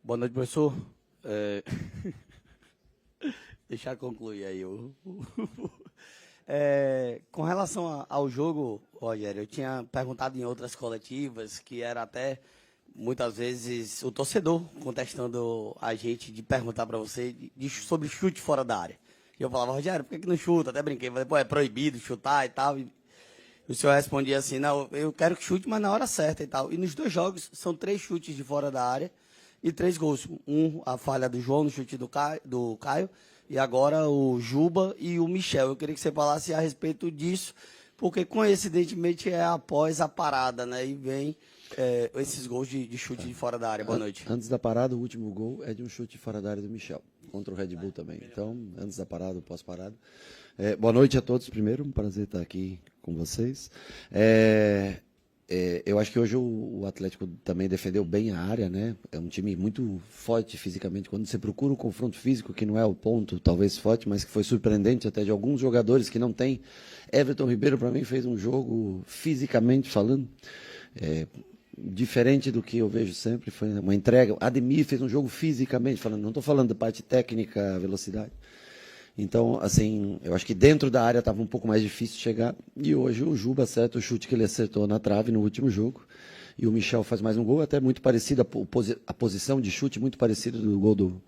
Boa noite, professor. É... Deixar eu concluir aí. Com relação ao jogo, Rogério, eu tinha perguntado em outras coletivas que era até, muitas vezes, o torcedor contestando a gente de perguntar para você sobre chute fora da área. E eu falava, Rogério, por que não chuta? Até brinquei, falei, pô, é proibido chutar e tal. E o senhor respondia assim, não, eu quero que chute, mas na hora certa e tal. E nos dois jogos, são 3 chutes de fora da área e 3 gols. A falha do João no chute do Caio, e agora o Juba e o Michel. Eu queria que você falasse a respeito disso, porque coincidentemente é após a parada, né? E vem esses gols de chute de fora da área. Boa noite. Antes da parada, o último gol é de um chute fora da área do Michel, contra o Red Bull também. Então, antes da parada, pós-parada. Boa noite a todos, primeiro, um prazer estar aqui com vocês. Eu acho que hoje o Atlético também defendeu bem a área, né? É um time muito forte fisicamente. Quando você procura o confronto físico, que não é o ponto talvez forte, mas que foi surpreendente até de alguns jogadores que não tem. Everton Ribeiro, para mim, fez um jogo fisicamente falando, diferente do que eu vejo sempre, foi uma entrega. Ademir fez um jogo fisicamente falando, não estou falando da parte técnica, velocidade. Então, assim, eu acho que dentro da área estava um pouco mais difícil chegar. E hoje o Juba acerta o chute que ele acertou na trave no último jogo. E o Michel faz mais um gol, até muito parecido, a posição de chute muito parecida do gol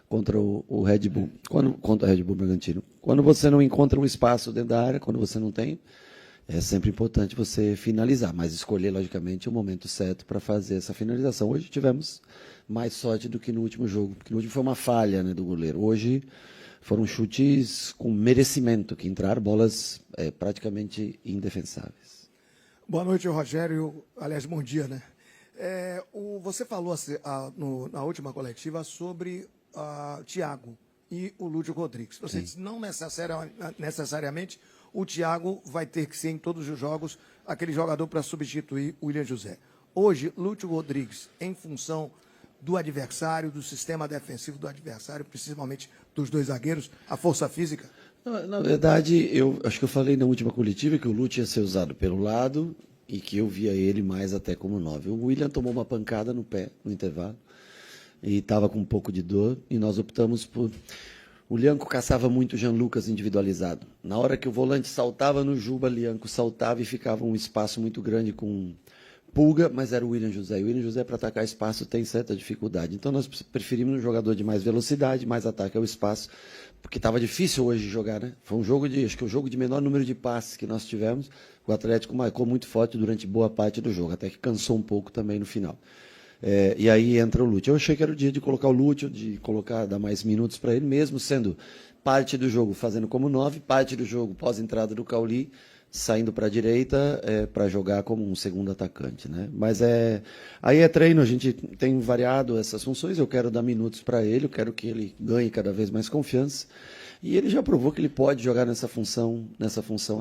contra o Red Bull, contra o Red Bull Bragantino. Quando você não encontra um espaço dentro da área, quando você não tem, é sempre importante você finalizar, mas escolher, logicamente, o momento certo para fazer essa finalização. Hoje tivemos mais sorte do que no último jogo, porque no último foi uma falha, né, do goleiro. Hoje foram chutes com merecimento, que entraram bolas praticamente indefensáveis. Boa noite, Rogério. Aliás, bom dia, né? Você falou na última coletiva sobre o Thiago e o Lúcio Rodrigues. Você disse, não necessariamente o Thiago vai ter que ser em todos os jogos aquele jogador para substituir o William José. Hoje, Lúcio Rodrigues, em função do adversário, do sistema defensivo do adversário, principalmente dos dois zagueiros, a força física? Na verdade, eu acho que eu falei na última coletiva que o Lúcio ia ser usado pelo lado e que eu via ele mais até como 9. O William tomou uma pancada no pé, no intervalo, e estava com um pouco de dor, e nós optamos por... O Lianco caçava muito o Jean Lucas individualizado. Na hora que o volante saltava no Juba, o Lianco saltava e ficava um espaço muito grande com Pulga, mas era o William José. E o William José, para atacar espaço, tem certa dificuldade. Então, nós preferimos um jogador de mais velocidade, mais ataque ao espaço, porque estava difícil hoje jogar, né? Foi um jogo acho que o jogo de menor número de passes que nós tivemos. O Atlético marcou muito forte durante boa parte do jogo, até que cansou um pouco também no final. E aí entra o Lúcio. Eu achei que era o dia de colocar o Lúcio, dar mais minutos para ele, mesmo sendo parte do jogo fazendo como 9, parte do jogo pós-entrada do Cauli, saindo para a direita para jogar como um segundo atacante, né? Mas aí é treino, a gente tem variado essas funções, eu quero dar minutos para ele, eu quero que ele ganhe cada vez mais confiança, e ele já provou que ele pode jogar nessa função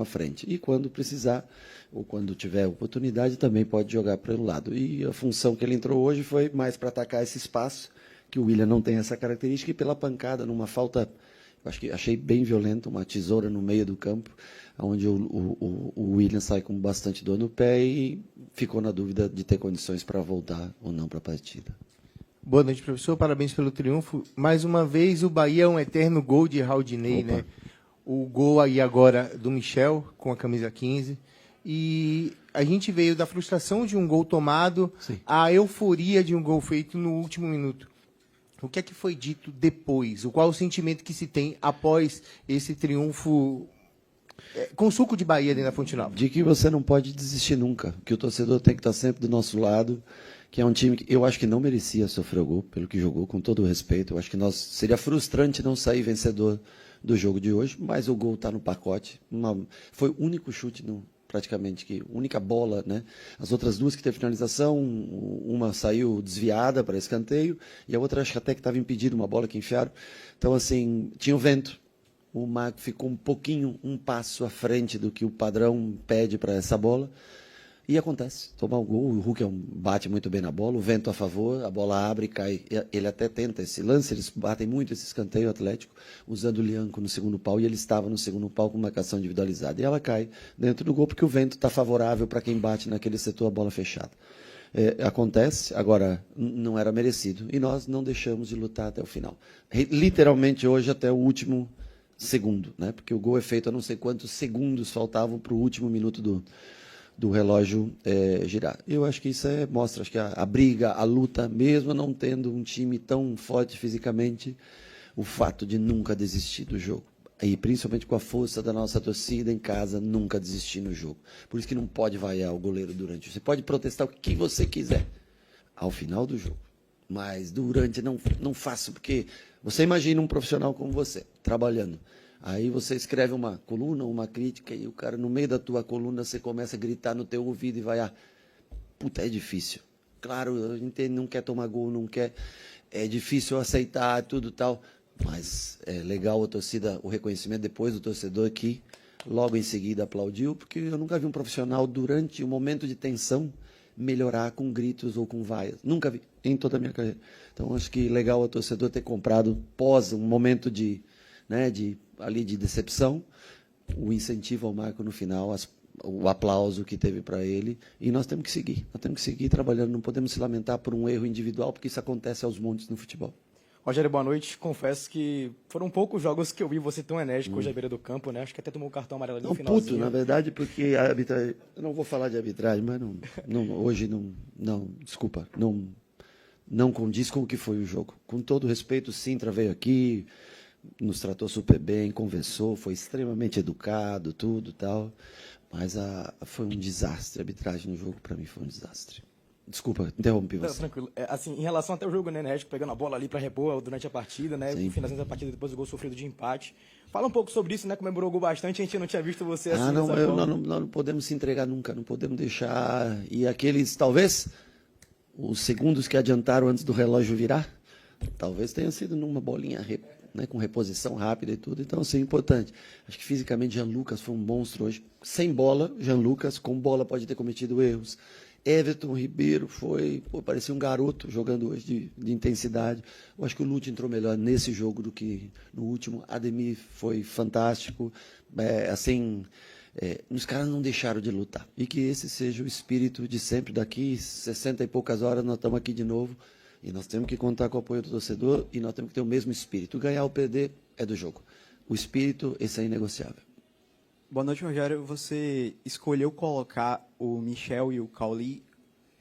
à frente, e quando precisar, ou quando tiver oportunidade, também pode jogar pelo lado. E a função que ele entrou hoje foi mais para atacar esse espaço, que o William não tem essa característica, e pela pancada, numa falta, achei bem violento, uma tesoura no meio do campo, onde o William sai com bastante dor no pé e ficou na dúvida de ter condições para voltar ou não para a partida. Boa noite, professor. Parabéns pelo triunfo. Mais uma vez, o Bahia é um eterno gol de Raudinei, né? O gol aí agora do Michel, com a camisa 15. E a gente veio da frustração de um gol tomado à euforia de um gol feito no último minuto. O que é que foi dito depois? Qual o sentimento que se tem após esse triunfo com suco de Bahia dentro da Fonte Nova? De que você não pode desistir nunca, que o torcedor tem que estar sempre do nosso lado, que é um time que eu acho que não merecia sofrer o gol, pelo que jogou, com todo o respeito. Eu acho que seria frustrante não sair vencedor do jogo de hoje, mas o gol está no pacote. Foi o único chute, praticamente, única bola, né? As outras duas que teve finalização, uma saiu desviada para escanteio, e a outra acho que até que estava impedida, uma bola que enfiaram. Então, assim, tinha o vento. O Marco ficou um passo à frente do que o padrão pede para essa bola. E acontece, toma o gol, o Hulk bate muito bem na bola, o vento a favor, a bola abre e cai. Ele até tenta esse lance, eles batem muito esse escanteio Atlético, usando o Lianco no segundo pau, e ele estava no segundo pau com marcação individualizada. E ela cai dentro do gol porque o vento está favorável para quem bate naquele setor, a bola fechada. Acontece, agora não era merecido. E nós não deixamos de lutar até o final. Literalmente hoje até o último segundo, né? Porque o gol é feito a não sei quantos segundos faltavam para o último minuto do relógio girar. Eu acho que isso mostra acho que a briga, a luta, mesmo não tendo um time tão forte fisicamente, o fato de nunca desistir do jogo. E principalmente com a força da nossa torcida em casa, nunca desistir no jogo. Por isso que não pode vaiar o goleiro durante. Você pode protestar o que você quiser ao final do jogo. Mas durante não faça, porque você imagina um profissional como você, trabalhando. Aí você escreve uma coluna, uma crítica, e o cara, no meio da tua coluna, você começa a gritar no teu ouvido e vai, puta, é difícil. Claro, eu entendo, não quer tomar gol, não quer, é difícil aceitar, tudo tal. Mas é legal a torcida, o reconhecimento depois do torcedor que logo em seguida aplaudiu, porque eu nunca vi um profissional durante um momento de tensão melhorar com gritos ou com vaias. Nunca vi, em toda a minha carreira. Então acho que legal o torcedor ter comprado pós um momento de decepção, o incentivo ao Marco no final, o aplauso que teve para ele, e nós temos que seguir trabalhando, não podemos se lamentar por um erro individual, porque isso acontece aos montes no futebol. Rogério, boa noite. Confesso que foram poucos jogos que eu vi você tão enérgico hoje à beira do campo, né? Acho que até tomou um cartão amarelo ali no finalzinho. Puto, na verdade, porque a arbitragem... Eu não vou falar de arbitragem, mas hoje desculpa, não condiz com o que foi o jogo. Com todo respeito, o Sintra veio aqui, nos tratou super bem, conversou, foi extremamente educado, tudo tal, mas foi um desastre. A arbitragem no jogo, para mim, foi um desastre. Desculpa, interrompi você. Não, tranquilo. Assim, em relação até o jogo, né, Enérgico pegando a bola ali para repor durante a partida, né? Sim. No finalzinho da partida, depois do gol sofrido de empate. Fala um pouco sobre isso, né? Comemorou o gol bastante, a gente não tinha visto você assim. Nós não podemos se entregar nunca, não podemos deixar. E aqueles, talvez, os segundos que adiantaram antes do relógio virar, talvez tenha sido numa bolinha com reposição rápida e tudo. Então, assim, é importante. Acho que fisicamente Jean Lucas foi um monstro hoje. Sem bola, Jean Lucas, com bola pode ter cometido erros. Everton Ribeiro parecia um garoto jogando hoje de intensidade. Eu acho que o Lute entrou melhor nesse jogo do que no último. Ademir foi fantástico. Os caras não deixaram de lutar. E que esse seja o espírito de sempre. Daqui 60 e poucas horas nós estamos aqui de novo. E nós temos que contar com o apoio do torcedor e nós temos que ter o mesmo espírito. Ganhar ou perder é do jogo. O espírito, esse é inegociável. Boa noite, Rogério. Você escolheu colocar o Michel e o Cauli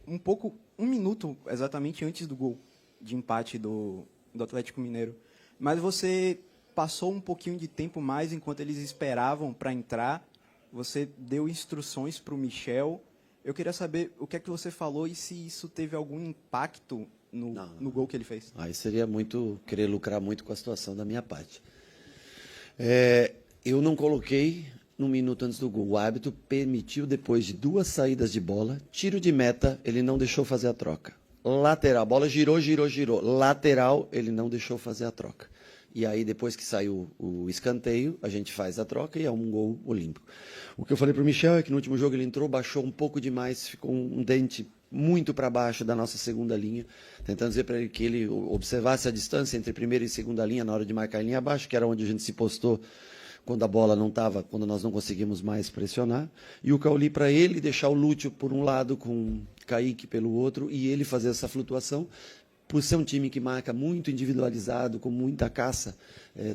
um minuto exatamente antes do gol de empate do Atlético Mineiro. Mas você passou um pouquinho de tempo mais enquanto eles esperavam para entrar. Você deu instruções para o Michel. Eu queria saber o que é que você falou e se isso teve algum impacto no gol que ele fez. Aí seria querer lucrar muito com a situação da minha parte. Eu não coloquei no minuto antes do gol. O árbitro permitiu, depois de 2 saídas de bola, tiro de meta, ele não deixou fazer a troca. Lateral, a bola girou. Lateral, ele não deixou fazer a troca. E aí, depois que saiu o escanteio, a gente faz a troca e é um gol olímpico. O que eu falei para o Michel é que no último jogo ele entrou, baixou um pouco demais, ficou um dente muito para baixo da nossa segunda linha, tentando dizer para ele que ele observasse a distância entre primeira e segunda linha na hora de marcar a linha abaixo, que era onde a gente se postou quando a bola não estava, quando nós não conseguimos mais pressionar, e o Cauli para ele deixar o Lúcio por um lado com Kaique pelo outro, e ele fazer essa flutuação, por ser um time que marca muito individualizado, com muita caça,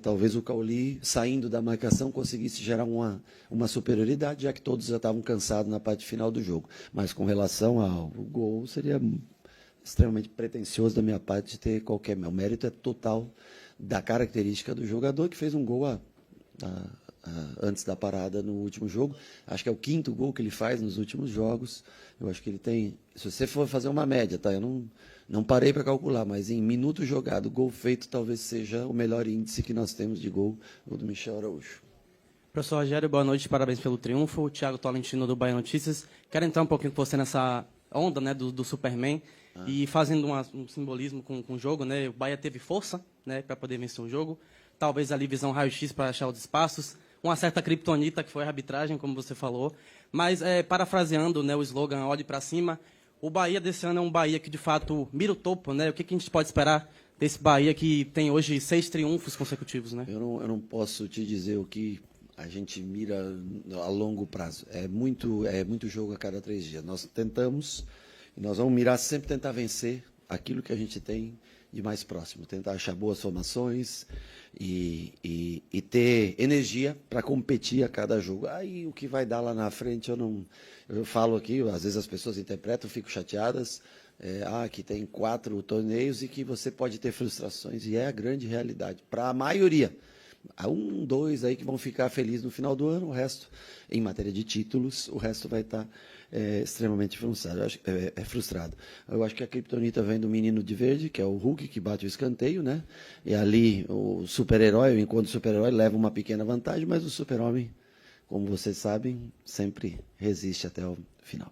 talvez o Cauli, saindo da marcação, conseguisse gerar uma superioridade, já que todos já estavam cansados na parte final do jogo. Mas com relação ao gol, seria extremamente pretensioso da minha parte de ter qualquer... O mérito é total da característica do jogador que fez um gol antes da parada no último jogo. Acho que é o 5º gol que ele faz nos últimos jogos. Eu acho que ele tem... Se você for fazer uma média, tá? Eu não parei para calcular, mas em minuto jogado, gol feito talvez seja o melhor índice que nós temos de gol, o do Michel Araújo. Professor Rogério, boa noite, parabéns pelo triunfo. O Thiago Tolentino do Bahia Notícias. Quero entrar um pouquinho com você nessa onda, né, do Superman e fazendo um simbolismo com o jogo, né? O Bahia teve força, né, para poder vencer o jogo. Talvez ali visão raio-x para achar os espaços. Uma certa criptonita, que foi a arbitragem, como você falou. Mas, parafraseando, né, o slogan Olhe para Cima, o Bahia desse ano é um Bahia que, de fato, mira o topo, né? O que a gente pode esperar desse Bahia que tem hoje 6 triunfos consecutivos, né? Eu não posso te dizer o que a gente mira a longo prazo. É muito jogo a cada 3 dias. Nós tentamos, E nós vamos mirar sempre tentar vencer aquilo que a gente tem de mais próximo, tentar achar boas formações e ter energia para competir a cada jogo. Aí o que vai dar lá na frente eu falo aqui, às vezes as pessoas interpretam, ficam chateadas, que tem 4 torneios e que você pode ter frustrações, e é a grande realidade para a maioria. Há 1, 2 aí que vão ficar felizes no final do ano, o resto, em matéria de títulos, o resto vai estar extremamente frustrado. Eu acho que a criptonita vem do menino de verde, que é o Hulk, que bate o escanteio, né? E ali o super-herói, enquanto o super-herói leva uma pequena vantagem, mas o super-homem, como vocês sabem, sempre resiste até o final.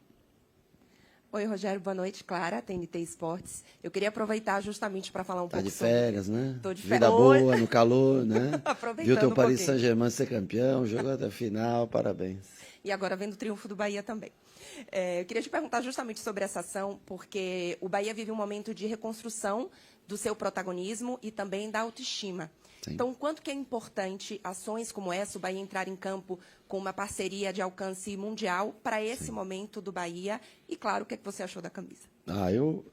Oi, Rogério, boa noite. Clara, TNT Esportes. Eu queria aproveitar justamente para falar um pouco de férias, né? Tô de férias. Vida boa, no calor, né? Aproveitando Viu teu Paris pouquinho. Saint-Germain ser campeão, jogou até a final, parabéns. E agora vendo o triunfo do Bahia também. Eu queria te perguntar justamente sobre essa ação, porque o Bahia vive um momento de reconstrução do seu protagonismo e também da autoestima. Sim. Então, quanto que é importante ações como essa, o Bahia entrar em campo com uma parceria de alcance mundial para esse momento do Bahia? E, claro, o que é que você achou da camisa? Eu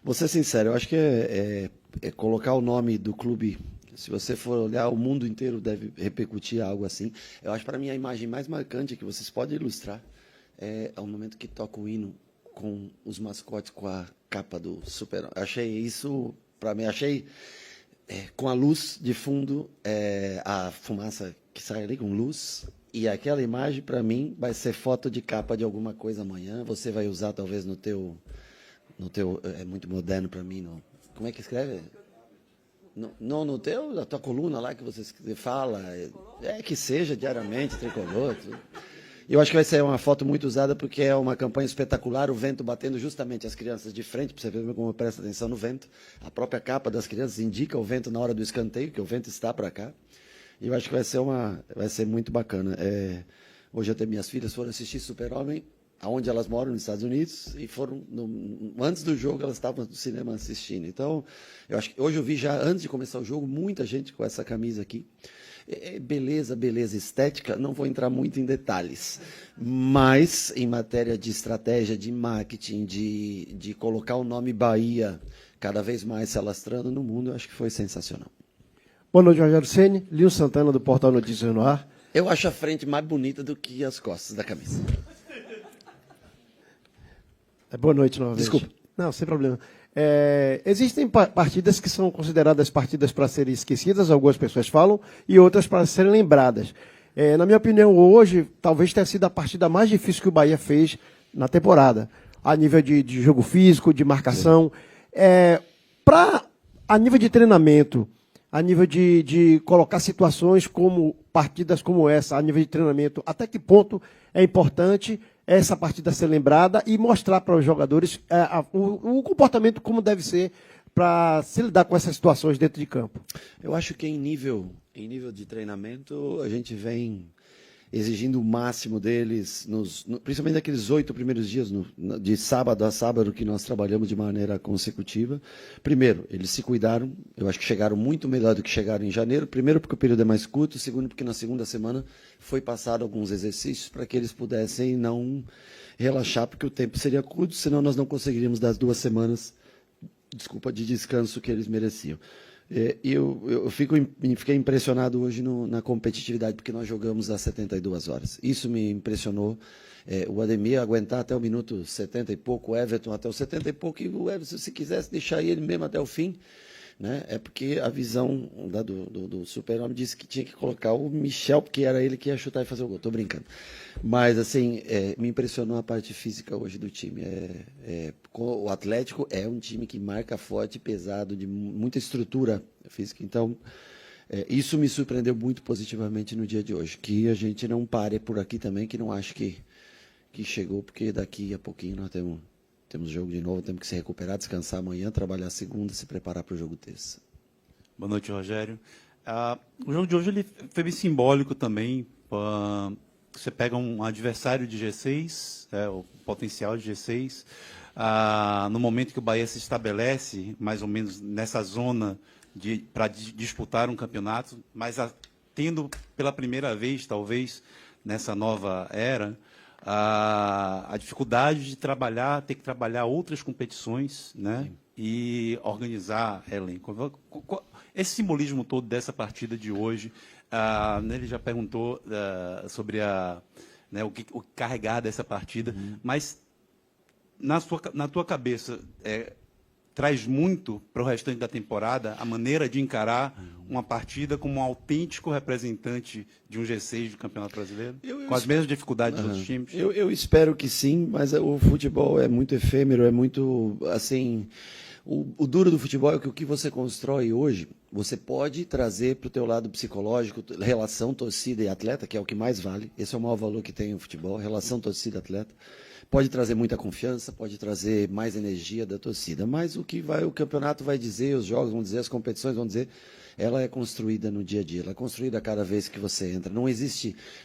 vou ser sincero, eu acho que é colocar o nome do clube. Se você for olhar, o mundo inteiro deve repercutir algo assim. Eu acho, para mim, a imagem mais marcante que vocês podem ilustrar é o momento que toca o hino com os mascotes com a capa do Super. Achei isso, para mim, com a luz de fundo, a fumaça que sai ali com luz, e aquela imagem, para mim, vai ser foto de capa de alguma coisa amanhã. Você vai usar, talvez, no teu é muito moderno para mim, como é que escreve? Não, na tua coluna lá que você fala, que seja diariamente, tricolor, tudo. Eu acho que vai ser uma foto muito usada porque é uma campanha espetacular, o vento batendo justamente as crianças de frente, para você ver como presta atenção no vento. A própria capa das crianças indica o vento na hora do escanteio, que o vento está para cá. E eu acho que vai ser muito bacana. Hoje até minhas filhas foram assistir Super-Homem, aonde elas moram, nos Estados Unidos, e foram, antes do jogo, elas estavam no cinema assistindo. Então, eu acho que hoje eu vi já, antes de começar o jogo, muita gente com essa camisa aqui. Beleza estética, não vou entrar muito em detalhes, mas em matéria de estratégia, de marketing, de colocar o nome Bahia cada vez mais se alastrando no mundo, eu acho que foi sensacional. Boa noite, Rogério Ceni, Linho Santana, do Portal Notícias no Ar. Eu acho a frente mais bonita do que as costas da camisa. Boa noite novamente. Desculpa. Não, sem problema. Existem partidas que são consideradas partidas para serem esquecidas, algumas pessoas falam, e outras para serem lembradas. Na minha opinião, hoje, talvez tenha sido a partida mais difícil que o Bahia fez na temporada, a nível de jogo físico, de marcação. A nível de treinamento, a nível de colocar situações como partidas como essa, a nível de treinamento, até que ponto é importante essa partida ser lembrada e mostrar para os jogadores o comportamento como deve ser para se lidar com essas situações dentro de campo? Eu acho que em nível de treinamento, a gente vem exigindo o máximo deles, principalmente naqueles 8 primeiros dias, de sábado a sábado, que nós trabalhamos de maneira consecutiva. Primeiro, eles se cuidaram, eu acho que chegaram muito melhor do que chegaram em janeiro. Primeiro, porque o período é mais curto. Segundo, porque na segunda semana foi passado alguns exercícios para que eles pudessem não relaxar, porque o tempo seria curto, senão nós não conseguiríamos dar as 2 semanas, de descanso que eles mereciam. Eu fiquei impressionado hoje na competitividade, porque nós jogamos às 72 horas. Isso me impressionou. O Ademir aguentar até o minuto 70 e pouco, o Everton até o 70 e pouco, e o Everton, se quisesse deixar ele mesmo até o fim, né? É porque a visão do Super-Homem disse que tinha que colocar o Michel, porque era ele que ia chutar e fazer o gol. Estou brincando. Mas, assim, me impressionou a parte física hoje do time. O Atlético é um time que marca forte, pesado, de muita estrutura física. Então, isso me surpreendeu muito positivamente no dia de hoje. Que a gente não pare por aqui também, que não acho que chegou, porque daqui a pouquinho nós temos jogo de novo, temos que se recuperar, descansar amanhã, trabalhar segunda, se preparar para o jogo terça. Boa noite, Rogério. O jogo de hoje ele foi bem simbólico também. Você pega um adversário de G6, o potencial de G6, no momento que o Bahia se estabelece, mais ou menos nessa zona para disputar um campeonato, mas tendo pela primeira vez, talvez, nessa nova era, a dificuldade de trabalhar, ter que trabalhar outras competições, né? Sim. E organizar elenco. Esse simbolismo todo dessa partida de hoje, ele já perguntou sobre o carregar dessa partida, mas na tua cabeça traz muito para o restante da temporada a maneira de encarar uma partida como um autêntico representante de um G6 do Campeonato Brasileiro? Com as mesmas dificuldades dos outros times? Eu espero que sim, mas o futebol é muito efêmero, é muito, assim... O duro do futebol é que o que você constrói hoje, você pode trazer para o teu lado psicológico, relação torcida e atleta, que é o que mais vale. Esse é o maior valor que tem o futebol, relação torcida-atleta. Pode trazer muita confiança, pode trazer mais energia da torcida. Mas o campeonato vai dizer, os jogos vão dizer, as competições vão dizer, ela é construída no dia a dia, ela é construída cada vez que você entra.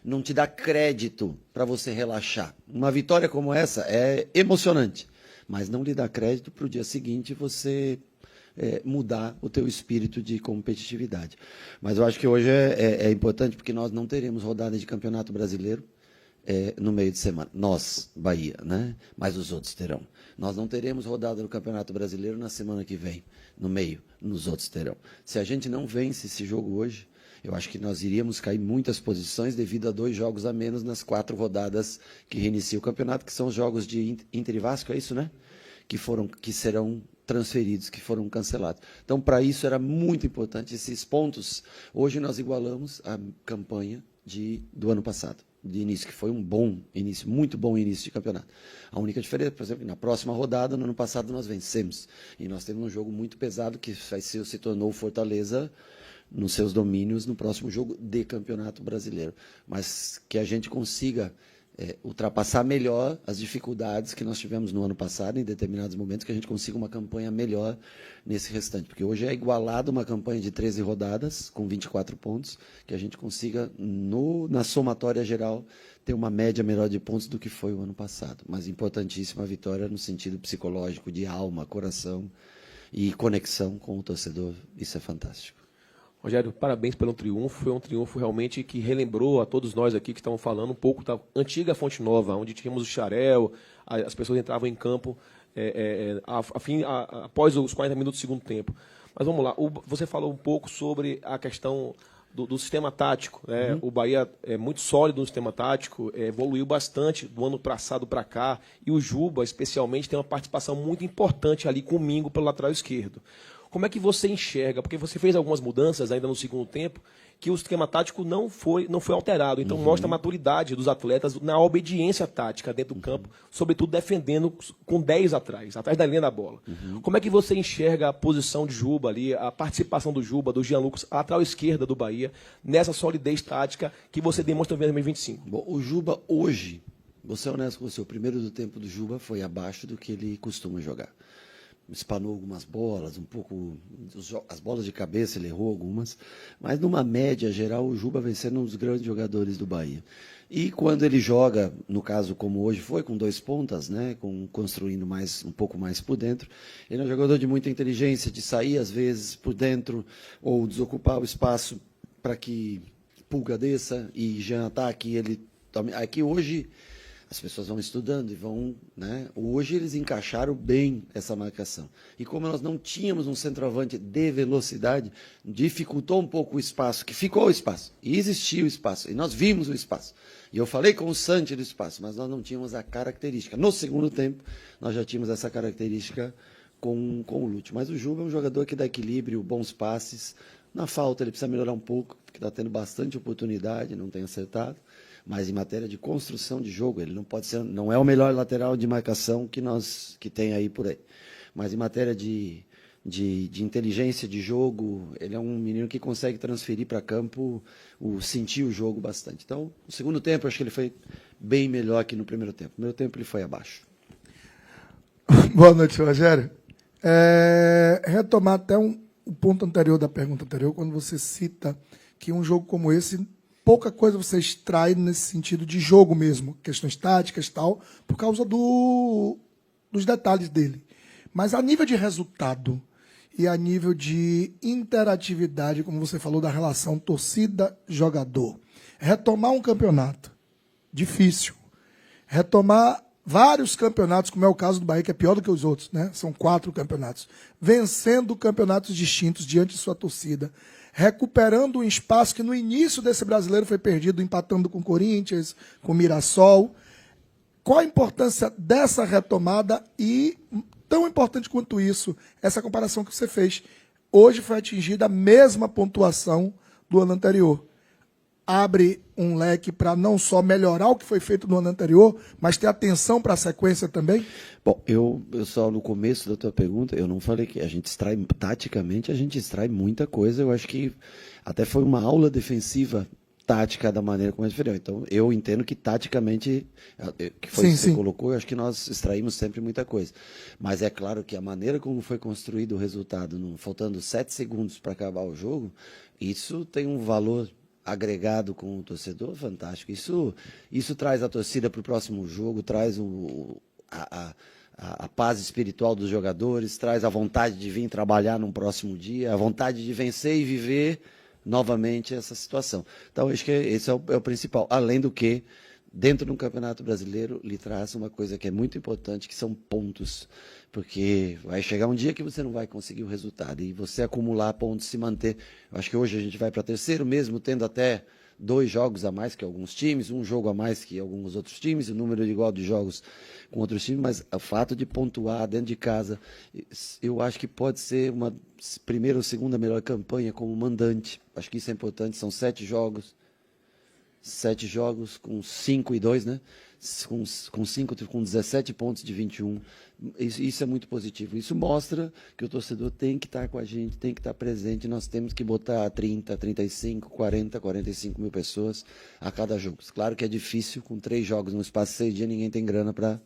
Não te dá crédito para você relaxar. Uma vitória como essa é emocionante, mas não lhe dá crédito para o dia seguinte você mudar o teu espírito de competitividade. Mas eu acho que hoje é importante porque nós não teremos rodada de Campeonato Brasileiro no meio de semana. Nós, Bahia, né? Mas os outros terão. Nós não teremos rodada no Campeonato Brasileiro na semana que vem, no meio, nos outros terão. Se a gente não vence esse jogo hoje, eu acho que nós iríamos cair muitas posições devido a 2 jogos a menos nas 4 rodadas que reinicia o campeonato, que são os jogos de Inter e Vasco, é isso, né? Que serão transferidos, que foram cancelados. Então, para isso era muito importante esses pontos. Hoje nós igualamos a campanha do ano passado, de início, que foi um bom início, muito bom início de campeonato. A única diferença, por exemplo, na próxima rodada, no ano passado nós vencemos. E nós temos um jogo muito pesado que se tornou o Fortaleza nos seus domínios no próximo jogo de Campeonato Brasileiro. Mas que a gente consiga ultrapassar melhor as dificuldades que nós tivemos no ano passado, em determinados momentos, que a gente consiga uma campanha melhor nesse restante. Porque hoje é igualado uma campanha de 13 rodadas, com 24 pontos, que a gente consiga, na somatória geral, ter uma média melhor de pontos do que foi o ano passado. Mas importantíssima a vitória no sentido psicológico, de alma, coração e conexão com o torcedor. Isso é fantástico. Rogério, parabéns pelo triunfo. Foi um triunfo realmente que relembrou a todos nós aqui que estamos falando um pouco da antiga Fonte Nova, onde tínhamos o xarel, as pessoas entravam em campo após os 40 minutos do segundo tempo. Mas vamos lá, você falou um pouco sobre a questão do sistema tático, né? O Bahia é muito sólido no sistema tático, evoluiu bastante do ano passado para cá, e o Juba, especialmente, tem uma participação muito importante ali com o Mingo pelo lateral esquerdo. Como é que você enxerga? Porque você fez algumas mudanças ainda no segundo tempo, que o esquema tático não foi alterado. Então mostra a maturidade dos atletas na obediência tática dentro do campo, sobretudo defendendo com 10 atrás da linha da bola. Como é que você enxerga a posição de Juba ali, a participação do Juba, do Jean Lucas, a lateral esquerda do Bahia, nessa solidez tática que você demonstra em 2025? Bom, o Juba hoje, vou ser honesto com você, o primeiro do tempo do Juba foi abaixo do que ele costuma jogar. Espanou algumas bolas, um pouco, as bolas de cabeça ele errou algumas, mas numa média geral o Juba vem sendo um dos grandes jogadores do Bahia. E quando ele joga, no caso como hoje foi, com 2 pontas, né, construindo um pouco mais por dentro, ele é um jogador de muita inteligência, de sair às vezes por dentro ou desocupar o espaço para que Pulga desça e Jean ataque. Aqui hoje as pessoas vão estudando e vão, né? Hoje eles encaixaram bem essa marcação. E como nós não tínhamos um centroavante de velocidade, dificultou um pouco o espaço, que ficou o espaço. E existia o espaço. E nós vimos o espaço. E eu falei com o Santi do espaço, mas nós não tínhamos a característica. No segundo tempo, nós já tínhamos essa característica com o Lúcio. Mas o Juba é um jogador que dá equilíbrio, bons passes. Na falta ele precisa melhorar um pouco, porque está tendo bastante oportunidade, não tem acertado. Mas em matéria de construção de jogo, ele não é o melhor lateral de marcação que tem aí por aí. Mas em matéria de inteligência de jogo, ele é um menino que consegue transferir para campo, sentir o jogo bastante. Então, no segundo tempo, eu acho que ele foi bem melhor que no primeiro tempo. No primeiro tempo, ele foi abaixo. Boa noite, Rogério. Retomar até o ponto anterior da pergunta anterior, quando você cita que um jogo como esse, pouca coisa você extrai nesse sentido de jogo mesmo, questões táticas e tal, por causa dos detalhes dele. Mas a nível de resultado e a nível de interatividade, como você falou, da relação torcida-jogador, retomar um campeonato difícil, retomar vários campeonatos, como é o caso do Bahia, que é pior do que os outros, né? São 4 campeonatos. Vencendo campeonatos distintos diante de sua torcida. Recuperando um espaço que no início desse brasileiro foi perdido, empatando com o Corinthians, com o Mirassol. Qual a importância dessa retomada e, tão importante quanto isso, essa comparação que você fez? Hoje foi atingida a mesma pontuação do ano anterior. Abre um leque para não só melhorar o que foi feito no ano anterior, mas ter atenção para a sequência também? Bom, eu só no começo da tua pergunta, eu não falei que a gente extrai, taticamente, a gente extrai muita coisa. Eu acho que até foi uma aula defensiva tática da maneira como é diferente. Então, eu entendo que taticamente, que foi isso que você colocou, eu acho que nós extraímos sempre muita coisa. Mas é claro que a maneira como foi construído o resultado, faltando 7 segundos para acabar o jogo, isso tem um valor agregado com o torcedor fantástico. Isso traz a torcida para o próximo jogo, traz a paz espiritual dos jogadores, traz a vontade de vir trabalhar num próximo dia, a vontade de vencer e viver novamente essa situação. Então, acho que esse é o principal. Além do que, dentro do Campeonato Brasileiro, lhe traz uma coisa que é muito importante, que são pontos. Porque vai chegar um dia que você não vai conseguir o resultado. E você acumular pontos, se manter. Eu acho que hoje a gente vai para terceiro, mesmo tendo até 2 jogos a mais que alguns times, 1 jogo a mais que alguns outros times, o número igual de jogos com outros times, mas o fato de pontuar dentro de casa, eu acho que pode ser uma primeira ou segunda melhor campanha como mandante. Acho que isso é importante, são 7 jogos. 7 jogos com 5 e 2, né? Com 17 pontos de 21. Isso é muito positivo. Isso mostra que o torcedor tem que estar com a gente, tem que estar presente. Nós temos que botar 30, 35, 40, 45 mil pessoas a cada jogo. Claro que é difícil, com 3 jogos no espaço de 6 dias, ninguém tem grana para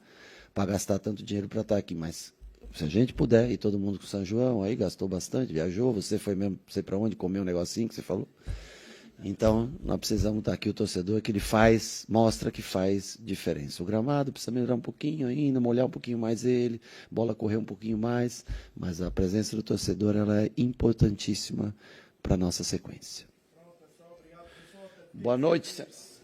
gastar tanto dinheiro para estar aqui. Mas se a gente puder, e todo mundo com São João, aí gastou bastante, viajou, você foi mesmo, não sei para onde, comeu um negocinho que você falou. Então, nós precisamos estar aqui, o torcedor, que ele mostra que faz diferença. O gramado precisa melhorar um pouquinho ainda, molhar um pouquinho mais ele, bola correr um pouquinho mais, mas a presença do torcedor ela é importantíssima para a nossa sequência. Boa noite, senhores.